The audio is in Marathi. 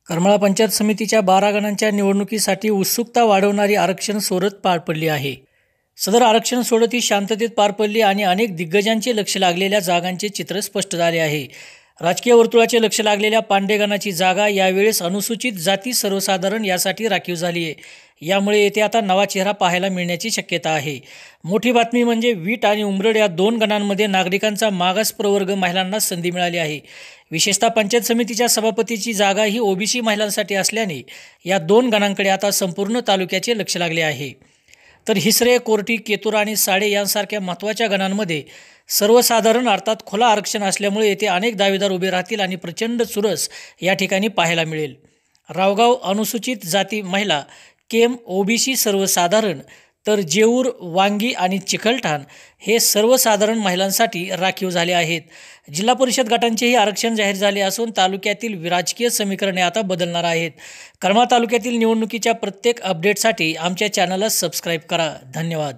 करमाळा पंचायत समितीच्या 12 गणांच्या निवडणुकीसाठी उत्सुकता वाढवणारी आरक्षण सोडत पार पडली आहे। सदर आरक्षण सोडत ही शांततेत पार पडली आणि अनेक दिग्गजांचे लक्ष लागलेल्या जागांचे चित्र स्पष्ट झाले आहे। राजकीय वर्तुळाचे लक्ष लागलेल्या पांडे गणाची जागा यावेळेस अनुसूचित जाती सर्वसाधारण यासाठी राखीव झाली आहे। यामुळे येथे आता नवा चेहरा पाहायला मिळण्याची शक्यता आहे। मोठी बातमी म्हणजे वीट आणि उमरड या दोन गणांमध्ये नागरिकांचा मागास प्रवर्ग महिलांना संधी मिळाली आहे। विशेषतः पंचायत समितीच्या सभापतीची जागा ही ओबीसी महिलांसाठी असल्याने या दोन गणांकडे आता संपूर्ण तालुक्याचे लक्ष लागले आहे। तर हिसरे, कोर्टी, केतुरा आणि साडे यांसारख्या महत्त्वाच्या गणांमध्ये सर्वसाधारण अर्थात खुला आरक्षण असल्यामुळे येथे अनेक दावेदार उभे राहतील आणि प्रचंड चुरस या ठिकाणी पाहायला मिळेल। रावगाव अनुसूचित जाती महिला, केम ओबीसी सर्वसाधारण, तर जेऊर, वांगी आणि चिखलठाण हे सर्वसाधारण महिलांसाठी राखीव झाले आहेत। जिल्हा परिषद गटांचेही आरक्षण जाहीर झाले असून तालुक्यातील राजकीय समीकरणे आता बदलणार आहेत। करमाळा तालुक्यातील निवडणुकीच्या प्रत्येक अपडेटसाठी आमच्या चॅनलला सबस्क्राईब करा। धन्यवाद।